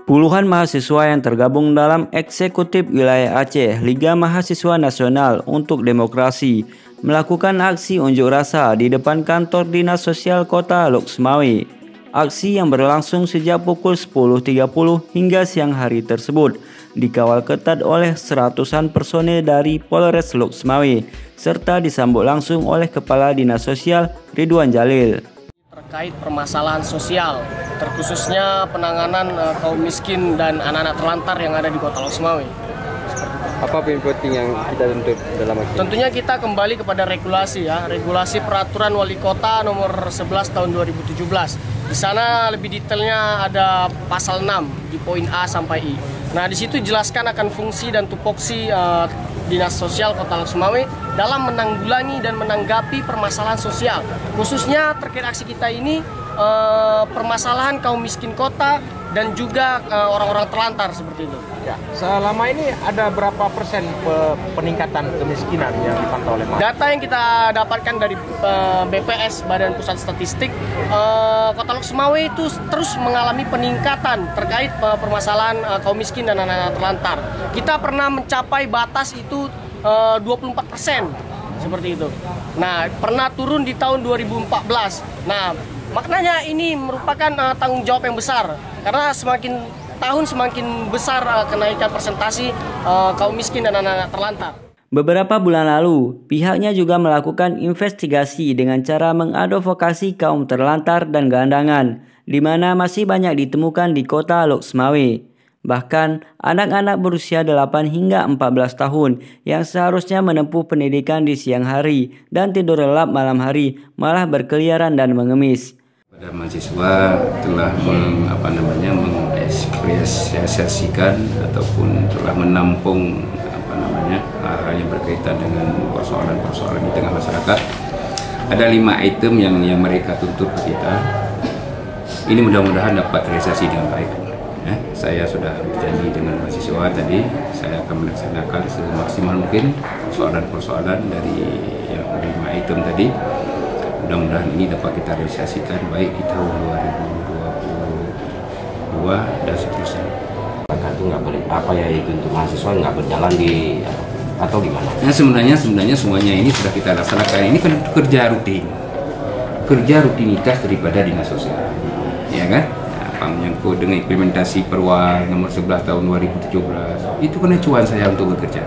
Puluhan mahasiswa yang tergabung dalam Eksekutif Wilayah Aceh Liga Mahasiswa Nasional untuk Demokrasi melakukan aksi unjuk rasa di depan kantor Dinas Sosial Kota Lok Sumawe. Aksi yang berlangsung sejak pukul 10.30 hingga siang hari tersebut dikawal ketat oleh seratusan personel dari Polres Lok Sumawe serta disambut langsung oleh Kepala Dinas Sosial Ridwan Jalil. Terkait permasalahan sosial, terkhususnya penanganan kaum miskin dan anak-anak terlantar yang ada di Kota Lok Sumawe. Apa poin penting yang kita tuntut dalam aksi? Tentunya kita kembali kepada regulasi regulasi peraturan wali kota nomor 11 tahun 2017. Di sana lebih detailnya ada pasal 6 di poin A sampai I. Nah, di situ jelaskan akan fungsi dan tupoksi Dinas Sosial Kota Lok Sumawe dalam menanggulangi dan menanggapi permasalahan sosial. Khususnya terkait aksi kita ini permasalahan kaum miskin kota dan juga orang-orang terlantar seperti itu. Ya, selama ini ada berapa persen peningkatan kemiskinan yang dipantau oleh masyarakat? Data yang kita dapatkan dari BPS Badan Pusat Statistik, Kota Lok Sumawe itu terus mengalami peningkatan terkait permasalahan kaum miskin dan anak-anak terlantar. Kita pernah mencapai batas itu 24%. Seperti itu. Nah, pernah turun di tahun 2014. Nah, maknanya ini merupakan tanggung jawab yang besar karena semakin tahun semakin besar kenaikan persentase kaum miskin dan anak-anak terlantar. Beberapa bulan lalu, pihaknya juga melakukan investigasi dengan cara mengadvokasi kaum terlantar dan gelandangan, di mana masih banyak ditemukan di Kota Lok Sumawe. Bahkan, anak-anak berusia 8 hingga 14 tahun yang seharusnya menempuh pendidikan di siang hari dan tidur lelap malam hari malah berkeliaran dan mengemis. Pada mahasiswa telah mengekspresiasikan ataupun telah menampung hal yang berkaitan dengan persoalan-persoalan di tengah masyarakat. Ada 5 item yang mereka tuntut ke kita. Ini mudah-mudahan dapat terrealisasi dengan baik. Saya sudah berjanji dengan mahasiswa tadi, saya akan melaksanakan semaksimal mungkin persoalan-persoalan dari yang 5 item tadi. Mudah-mudahan ini dapat kita realisasikan baik di tahun 2022 dan seterusnya. Itu nggak apa ya itu untuk mahasiswa nggak berjalan di atau gimana? Nah, sebenarnya semuanya ini sudah kita laksanakan. Ini kan kerja rutinitas daripada Dinas Sosial, ya kan? Menyangkut dengan implementasi Perwa nomor 11 tahun 2017 itu kan acuan saya untuk bekerja.